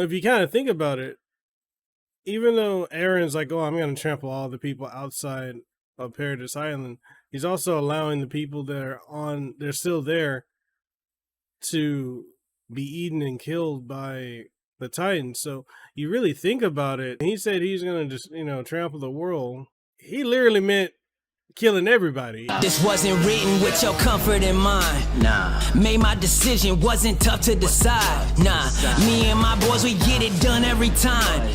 if you kind of think about it, even though Eren's like, oh, I'm going to trample all the people outside of Paradise Island, he's also allowing the people that are they're still there to be eaten and killed by the Titans. So you really think about it, he said he's going to just, trample the world. He literally meant killing everybody. This wasn't written with your comfort in mind. Nah. Made my decision, wasn't tough to decide. Nah. Me and my boys, we get it done every time.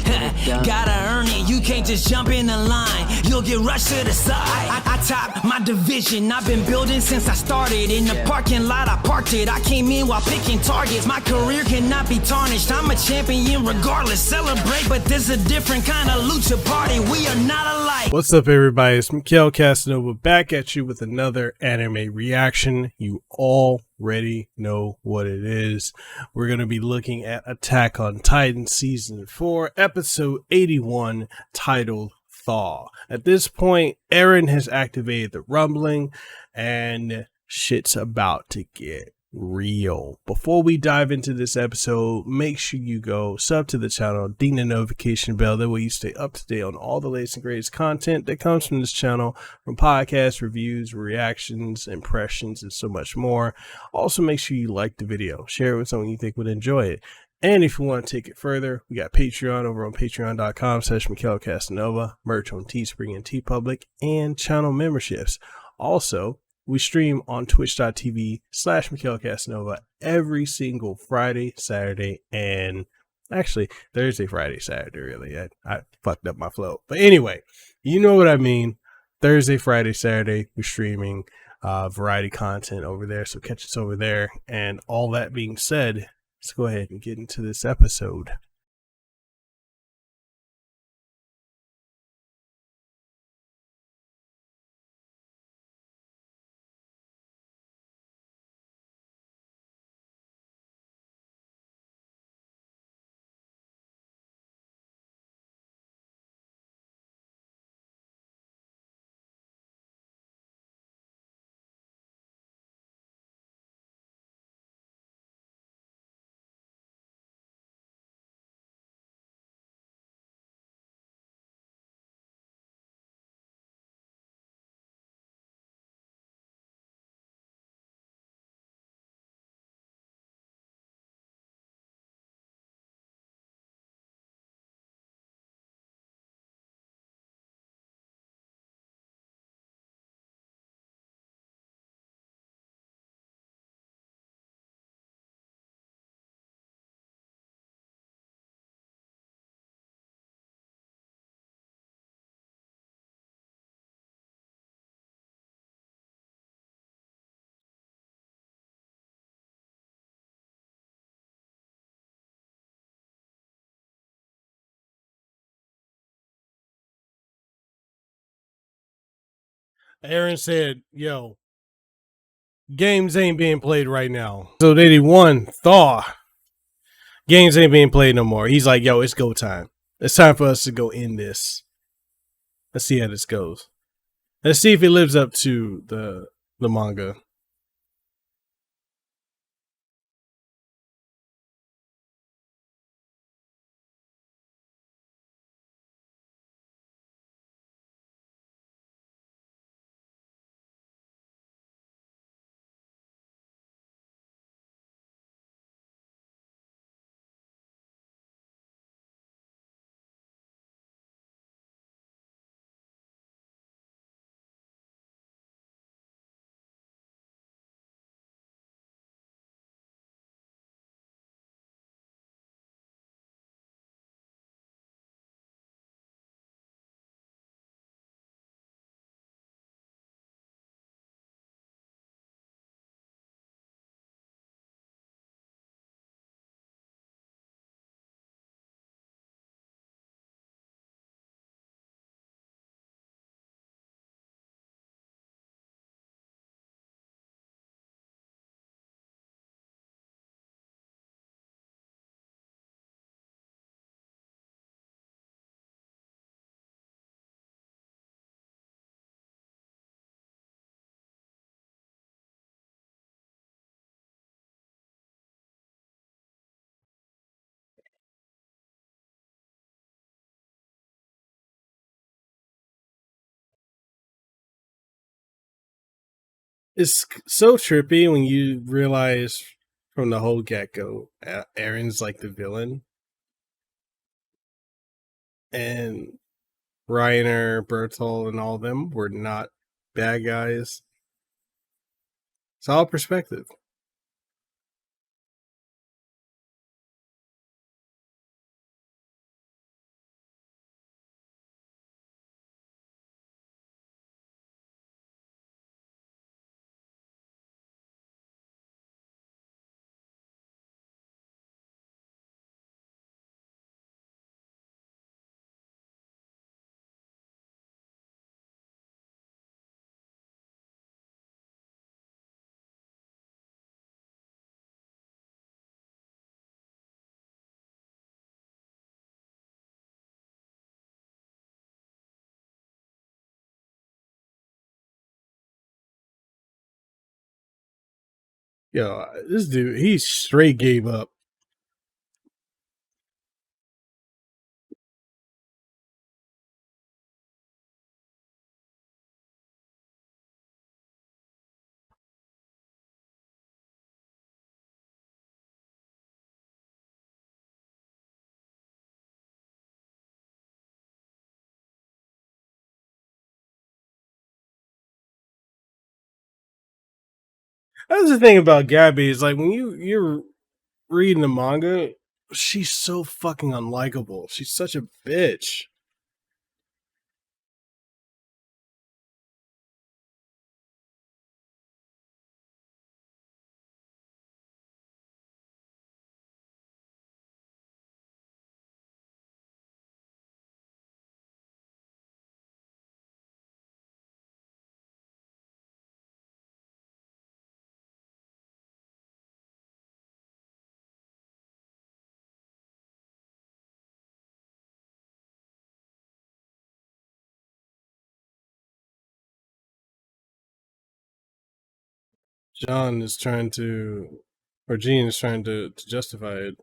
Gotta earn it, you can't just jump in the line. You'll get rushed to the side. I top my division, I've been building since I started. In the parking lot, I parked it. I came in while picking targets. My career cannot be tarnished. I'm a champion regardless. Celebrate, but this is a different kind of lucha party. We are not alike. What's up, everybody? It's Mikhail Casanova back at you with another anime reaction. You already know what it is. We're going to be looking at Attack on Titan Season 4, Episode 81, titled Thaw. At this point, Eren has activated the rumbling, and shit's about to get real. Before we dive into this episode, make sure you go sub to the channel, ding the notification bell. That way you stay up to date on all the latest and greatest content that comes from this channel, from podcasts, reviews, reactions, impressions, and so much more. Also, make sure you like the video, share it with someone you think would enjoy it. And if you want to take it further, we got Patreon over on patreon.com/Mikhail Casanova, merch on Teespring and TeePublic, and channel memberships. Also, we stream on twitch.tv/Mikhail Casanova every single Friday, Saturday, and actually Thursday, Friday, Saturday, really. I fucked up my flow. But anyway, you know what I mean. Thursday, Friday, Saturday, we're streaming variety content over there, so catch us over there. And all that being said, let's go ahead and get into this episode. Eren said, yo, games ain't being played right now. So 81, Thaw. Games ain't being played no more. He's like, yo, it's go time. It's time for us to go in this. Let's see how this goes. Let's see if it lives up to the manga. It's so trippy when you realize from the whole get go, Eren's like the villain, and Reiner, Bertolt, and all of them were not bad guys. It's all perspective. Yo, this dude, he straight gave up. That's the thing about Gabi is like when you're reading the manga, she's so fucking unlikable. She's such a bitch. John is trying to, or Gene is trying to justify it.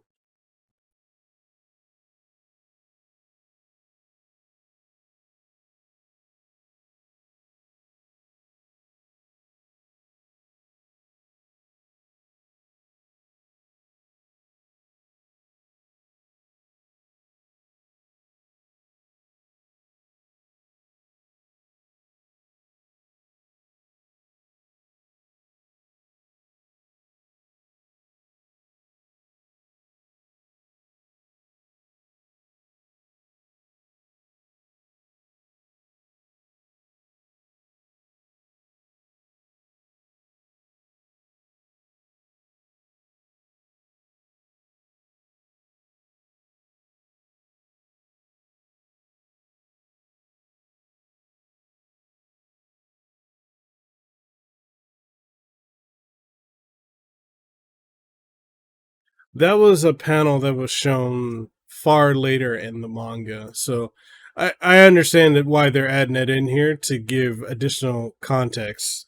That was a panel that was shown far later in the manga, so I understand that why they're adding it in here to give additional context.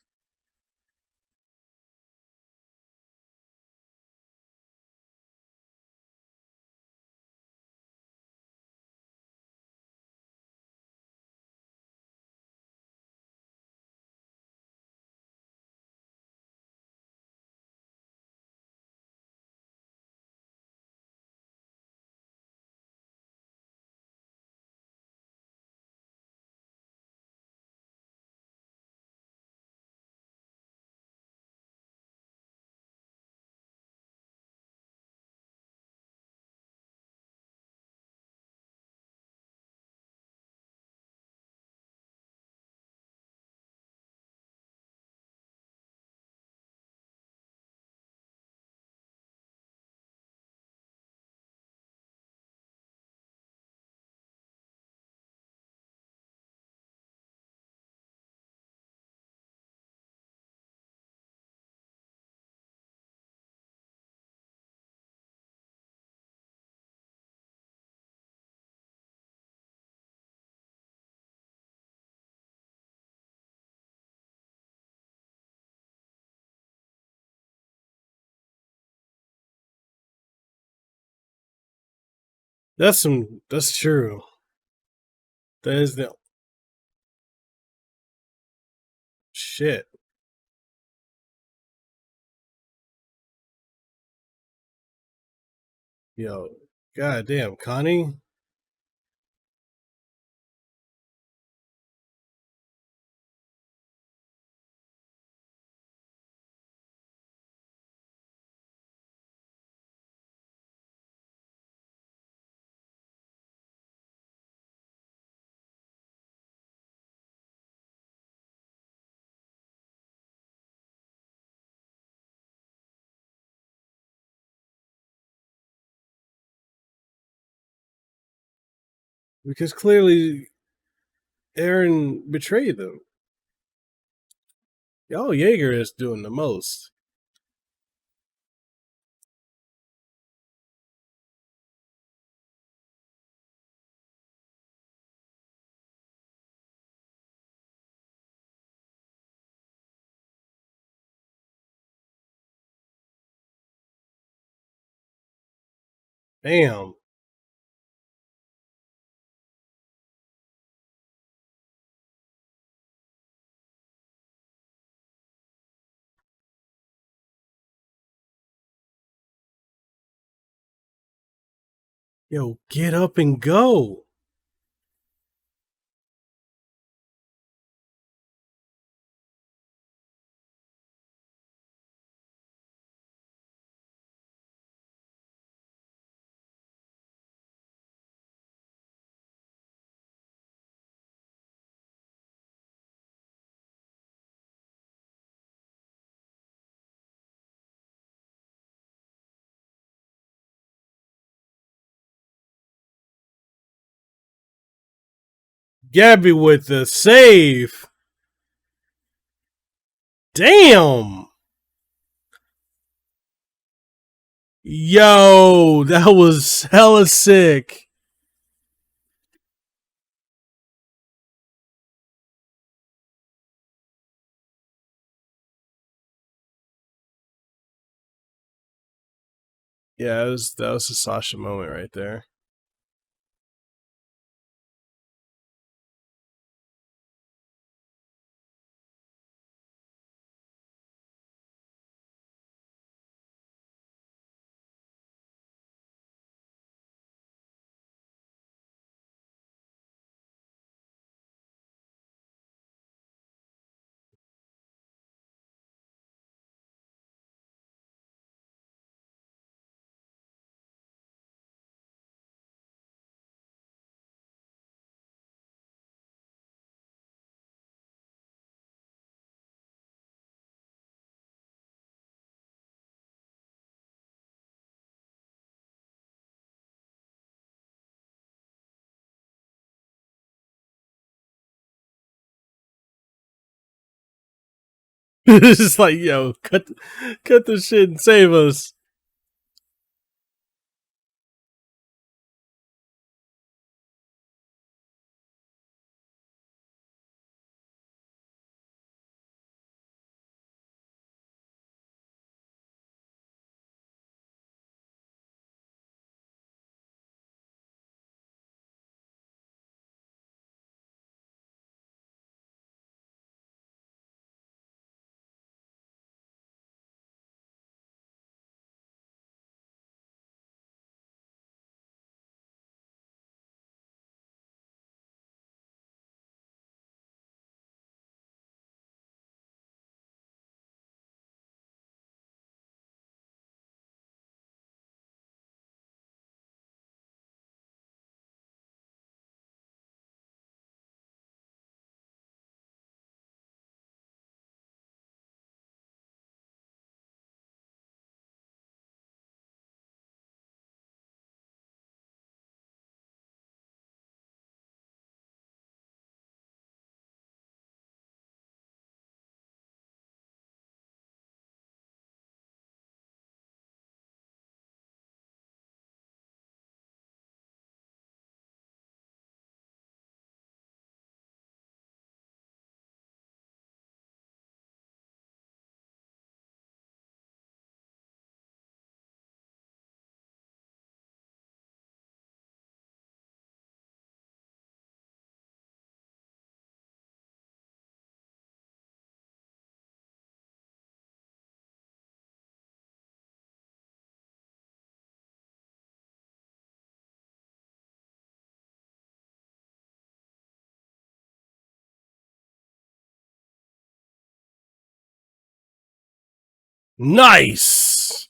That's true. That is the shit. Yo, goddamn, Connie. Because clearly Eren betrayed them. Y'all Jaeger is doing the most. Damn. Yo, get up and go. Gabi with the save. Damn. Yo, that was hella sick. Yeah, that was a Sasha moment right there. It's just like, yo, cut the shit and save us. Nice.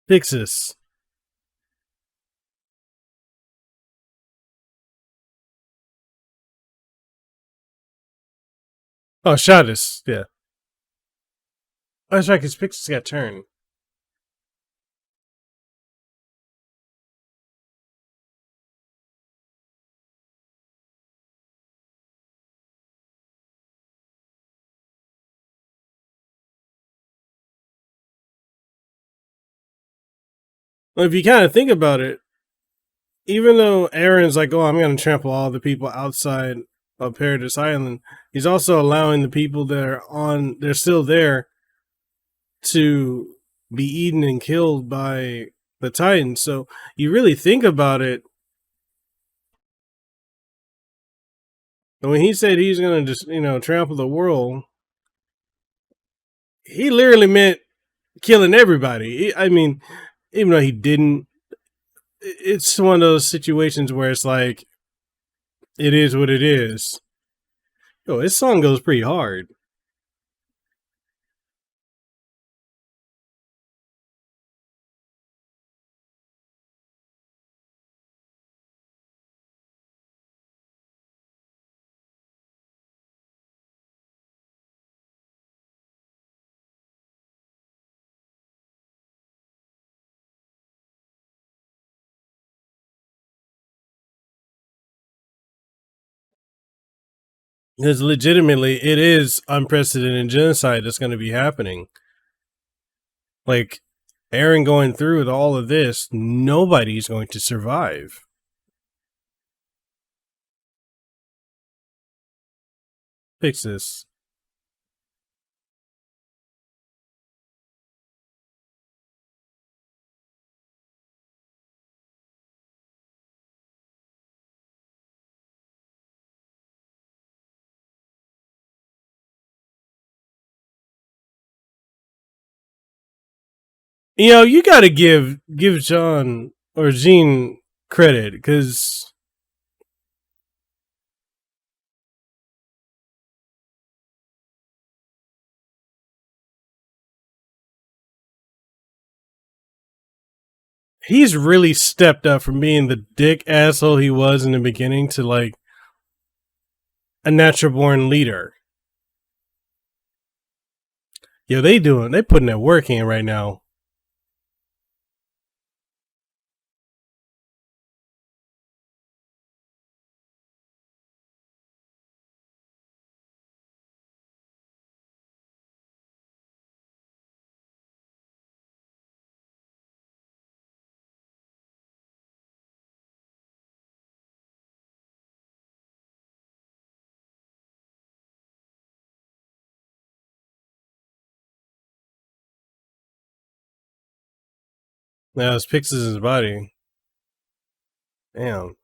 Fix this. Oh, Shadis. Yeah. Oh, that's right, because Pixis got turned. Well, if you kind of think about it, even though Eren's like, oh, I'm going to trample all the people outside of Paradise Island, he's also allowing the people that are they're still there to be eaten and killed by the Titans. So you really think about it, and when he said he's going to just, trample the world, he literally meant killing everybody. I mean, even though he didn't, it's one of those situations where it's like, it is what it is. Yo, this song goes pretty hard. Because legitimately, it is unprecedented genocide that's going to be happening. Like, Eren going through with all of this, nobody's going to survive. Fix this. You got to give John or Jean credit because he's really stepped up from being the dick asshole he was in the beginning to like a natural born leader. They putting that work in right now. Now it's Pixis' body. Damn.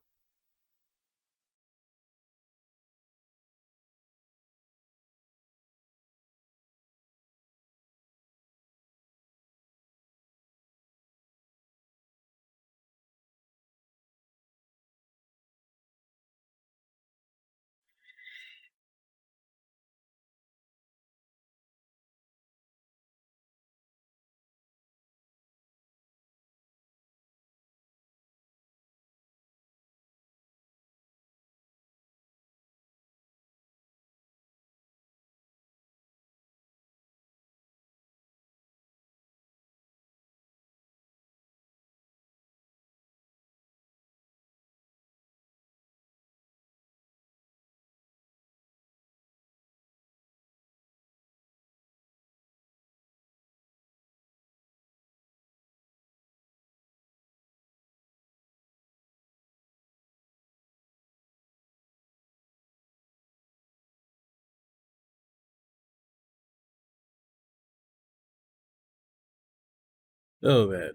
Oh, that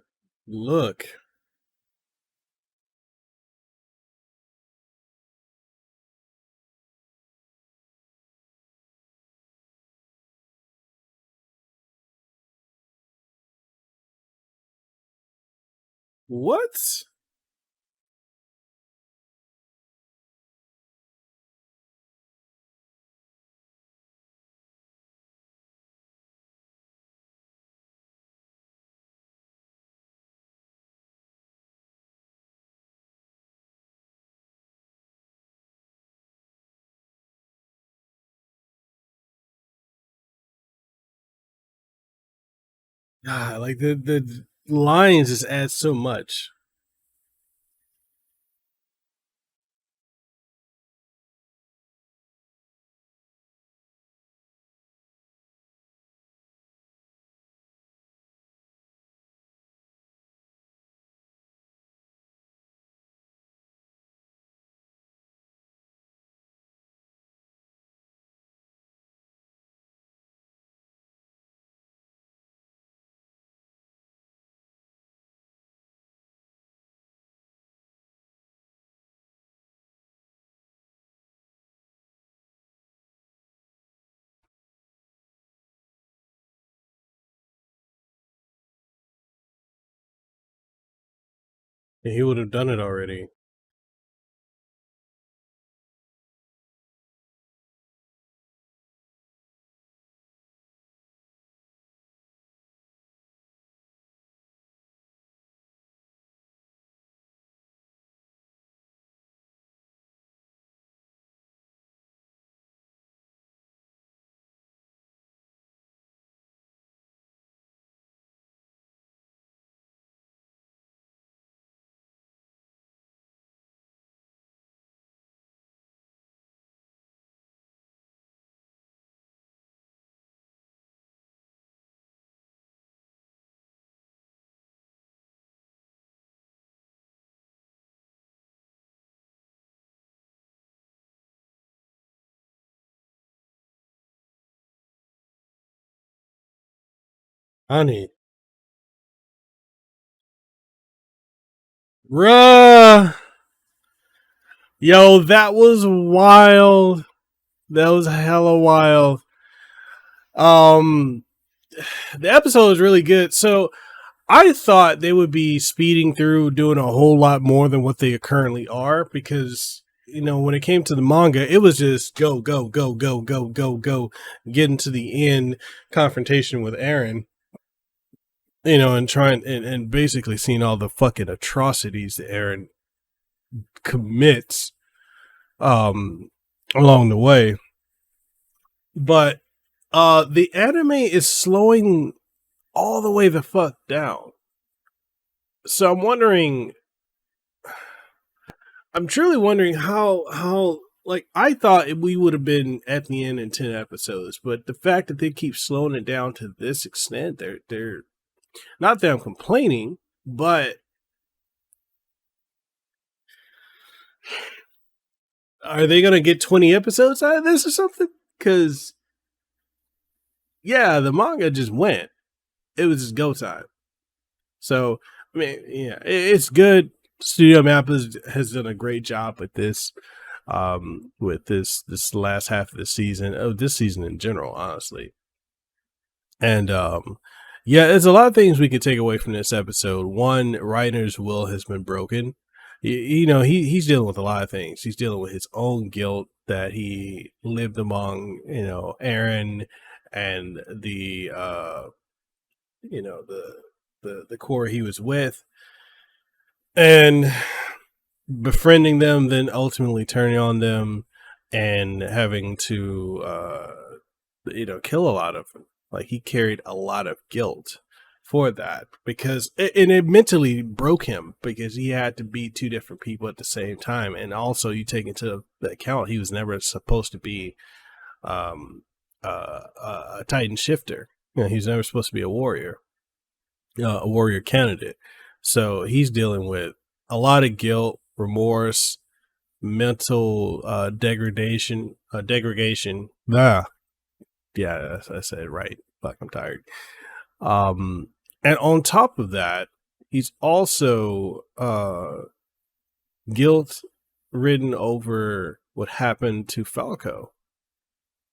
look. What? Like the lines just add so much. And he would have done it already. Honey. Bruh. Yo, that was wild. That was hella wild. Um the episode was really good. So I thought they would be speeding through doing a whole lot more than what they currently are because when it came to the manga, it was just go, go, go, go, go, go, go, getting to the end confrontation with Eren, and trying and basically seeing all the fucking atrocities that Eren commits um along the way. But the anime is slowing all the way the fuck down. So I'm truly wondering how like I thought we would have been at the end in 10 episodes, but the fact that they keep slowing it down to this extent, they're not that I'm complaining, but are they going to get 20 episodes out of this or something? Cuz yeah, the manga just went. It was just go time. So, I mean, yeah, it's good. Studio Map has done a great job with this last half of the season, this season in general, honestly. And yeah, there's a lot of things we could take away from this episode. One, Reiner's will has been broken. He's dealing with a lot of things. He's dealing with his own guilt that he lived among, Eren and the core he was with, and befriending them, then ultimately turning on them and having to kill a lot of them. Like he carried a lot of guilt for that because it mentally broke him because he had to be two different people at the same time. And also you take into account he was never supposed to be a Titan shifter. He was never supposed to be a warrior candidate. So he's dealing with a lot of guilt, remorse, mental degradation. Yeah, I said it right. Fuck, I'm tired. And on top of that, he's also guilt ridden over what happened to Falco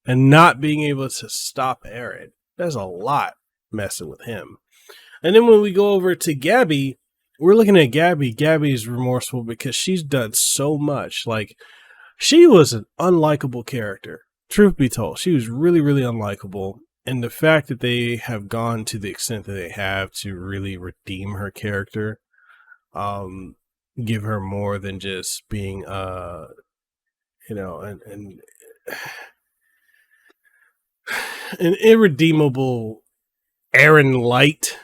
and not being able to stop Eren. There's a lot messing with him. And then when we go over to Gabi, we're looking at Gabi. Gabi's remorseful because she's done so much. Like, she was an unlikable character. Truth be told, she was really, really unlikable. And the fact that they have gone to the extent that they have to really redeem her character, give her more than just being, an irredeemable Eren Light.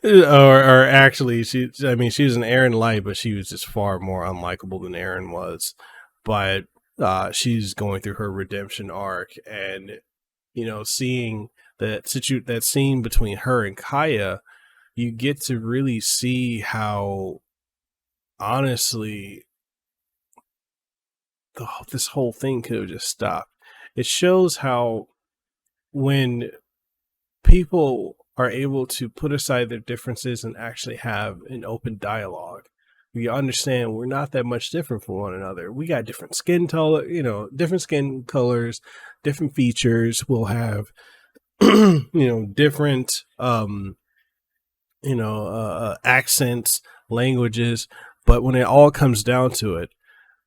or actually, she was an Eren Light, but she was just far more unlikable than Eren was. But she's going through her redemption arc, and seeing that scene between her and Kaya, you get to really see how honestly this whole thing could have just stopped. It shows how when people are able to put aside their differences and actually have an open dialogue, we understand we're not that much different from one another. We got different skin color, different skin colors, different features. We'll have, different, accents, languages. But when it all comes down to it,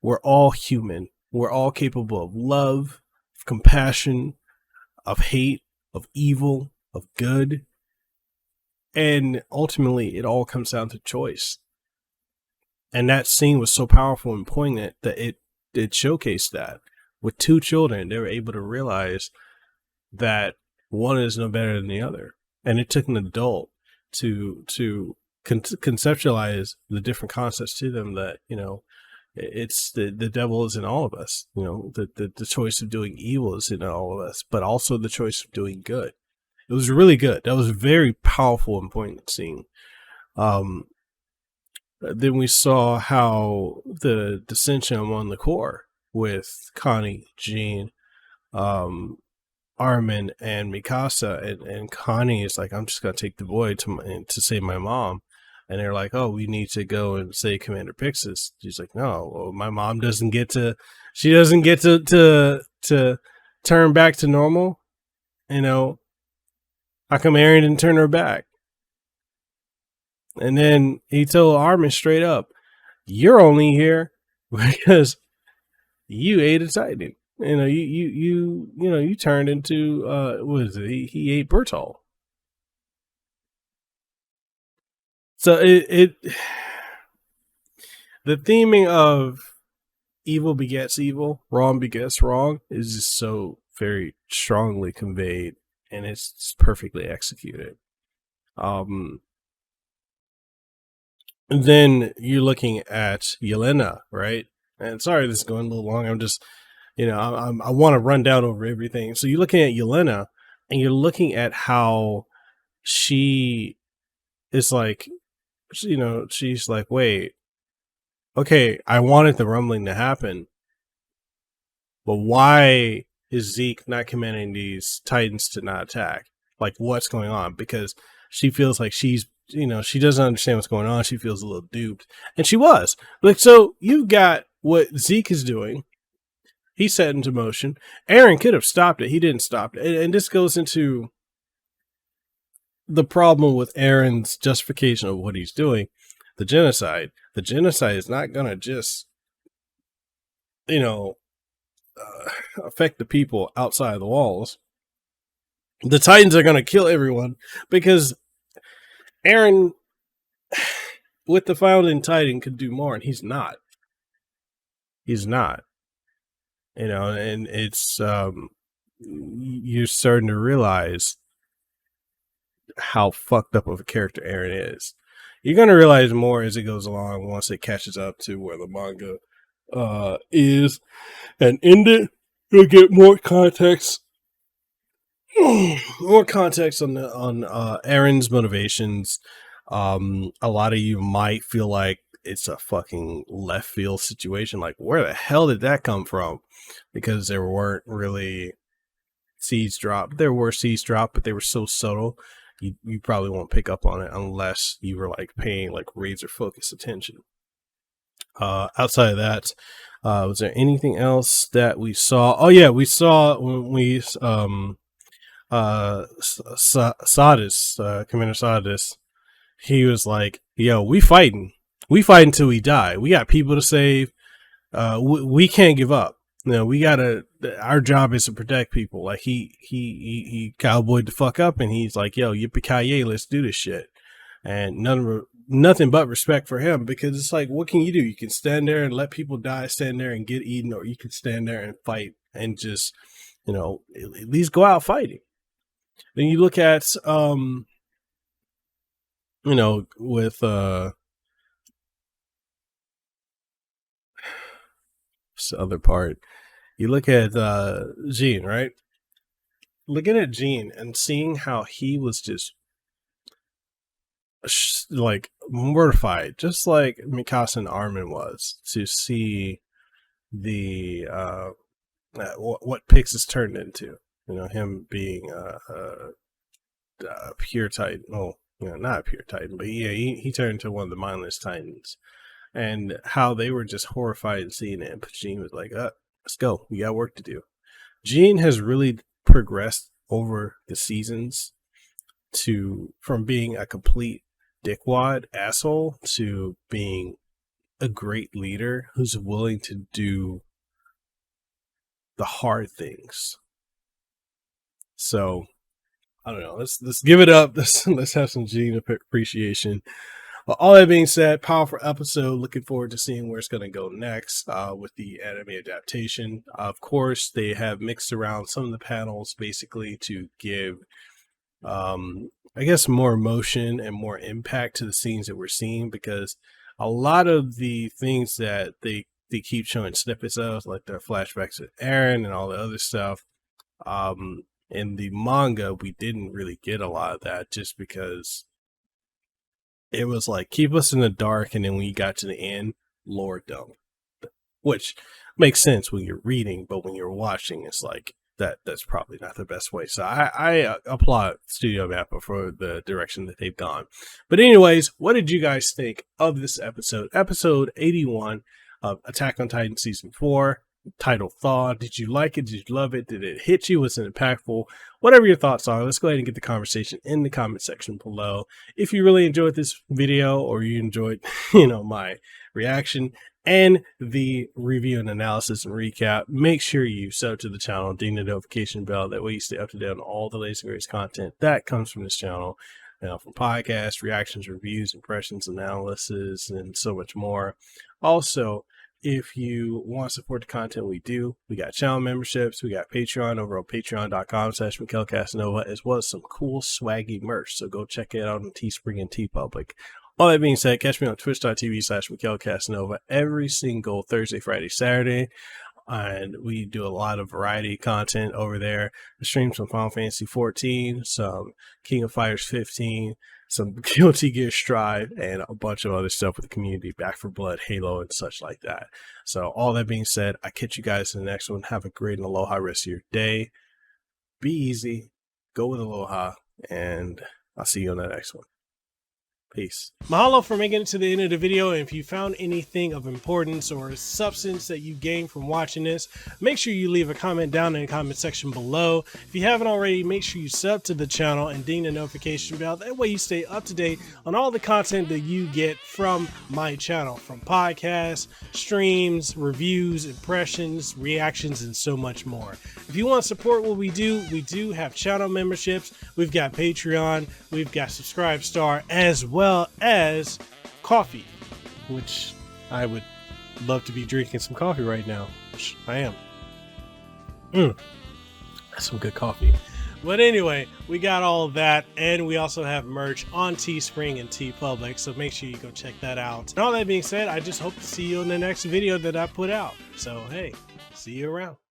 we're all human. We're all capable of love, of compassion, of hate, of evil, of good. And ultimately, it all comes down to choice. And that scene was so powerful and poignant that it showcased that. With two children, they were able to realize that one is no better than the other. And it took an adult to conceptualize the different concepts to them that, it's the devil is in all of us. The choice of doing evil is in all of us, but also the choice of doing good. It was really good. That was a very powerful and poignant scene. Then we saw how the dissension among the core with Connie, Jean, Armin, and Mikasa, and Connie is like, I'm just gonna take the boy to save my mom, and they're like, oh, we need to go and save Commander Pixis. She's like, no, well, my mom doesn't get to turn back to normal. How come Eren didn't turn her back? And then he told Armin straight up, you're only here because you ate a Titan. You turned into what is it? He ate Bertol. So the theming of evil begets evil, wrong begets wrong is just so very strongly conveyed, and it's perfectly executed. And then you're looking at Yelena, right? And sorry, this is going a little long. I'm just, I want to run down over everything. So you're looking at Yelena, and you're looking at how she is like, she's like, wait, okay, I wanted the rumbling to happen, but why is Zeke not commanding these Titans to not attack? Like, what's going on? Because she feels like she's, she doesn't understand what's going on. She feels a little duped. And she was. Like, so you've got what Zeke is doing. He set into motion. Eren could have stopped it. He didn't stop it. And this goes into the problem with Eren's justification of what he's doing. The genocide. The genocide is not going to just, affect the people outside of the walls. The Titans are going to kill everyone because Eren, with the founding Titan, could do more, and he's not. He's not. And it's you're starting to realize how fucked up of a character Eren is. You're going to realize more as it goes along once it catches up to where the manga is and ended. You'll get more context. More context on Eren's motivations. A lot of you might feel like it's a fucking left field situation. Like, where the hell did that come from? Because there weren't really seeds dropped. There were seeds dropped, but they were so subtle. You probably won't pick up on it unless you were like paying like razor focused attention. Outside of that, was there anything else that we saw? Oh yeah, we saw when we Sadis, Commander Sadis, he was like, yo, we fighting till we die. We got people to save. We can't give up. We gotta, our job is to protect people. Like he cowboyed the fuck up, and he's like, yo, yippee-ki-yay, let's do this shit. And nothing but respect for him, because it's like, what can you do? You can stand there and let people die, stand there and get eaten, or you can stand there and fight and just, at least go out fighting. Then you look at you know, with this other part, you look at Gene, right? Looking at Gene and seeing how he was just like mortified, just like Mikasa and Armin was, to see the what Pix has turned into. You know, him being a pure Titan. Oh, you know, not a pure Titan, but yeah, he turned into one of the mindless Titans. And how they were just horrified seeing it. And Gene was like, let's go. We got work to do. Gene has really progressed over the seasons from being a complete dickwad asshole to being a great leader who's willing to do the hard things. So I don't know. Let's give it up. Let's have some Gene appreciation. Well, all that being said, powerful episode. Looking forward to seeing where it's going to go next with the anime adaptation. Of course, they have mixed around some of the panels basically to give, I guess, more emotion and more impact to the scenes that we're seeing, because a lot of the things that they keep showing snippets of, like their flashbacks to Eren and all the other stuff, in the manga, we didn't really get a lot of that, just because it was like, keep us in the dark, and then when you got to the end, lore dump. Which makes sense when you're reading, but when you're watching, it's like, that's probably not the best way. So I applaud Studio Mappa for the direction that they've gone. But anyways, what did you guys think of this episode? Episode 81 of Attack on Titan Season 4. Title Thaw. Did you like it? Did you love it? Did it hit you? Was it impactful? Whatever your thoughts are, let's go ahead and get the conversation in the comment section below. If you really enjoyed this video, or you enjoyed, you know, my reaction and the review and analysis and recap, make sure you sub to the channel, ding the notification bell. That way you stay up to date on all the latest and greatest content that comes from this channel. You know, from podcasts, reactions, reviews, impressions, analysis, and so much more. Also, if you want to support the content we do, we got channel memberships, we got Patreon over on patreon.com/MikhailCasanova, as well as some cool swaggy merch. So go check it out on Teespring and TeePublic. All that being said, catch me on twitch.tv/MikhailCasanova every single Thursday, Friday, Saturday. And we do a lot of variety content over there. I stream some Final Fantasy 14, some King of Fighters 15, some Guilty Gear Strive, and a bunch of other stuff with the community, Back for Blood, Halo, and such like that. So all that being said, I catch you guys in the next one. Have a great and aloha rest of your day. Be easy. Go with aloha. And I'll see you on the next one. Peace. Mahalo for making it to the end of the video. And if you found anything of importance or substance that you gained from watching this, make sure you leave a comment down in the comment section below. If you haven't already, make sure you sub to the channel and ding the notification bell. That way you stay up to date on all the content that you get from my channel, from podcasts, streams, reviews, impressions, reactions, and so much more. If you want to support what we do have channel memberships. We've got Patreon, we've got Subscribe Star, as well as coffee, which I would love to be drinking some coffee right now, which I am. That's some good coffee. But anyway, we got all of that, and we also have merch on Teespring and TeePublic, so make sure you go check that out. And all that being said, I just hope to see you in the next video that I put out. So hey, see you around.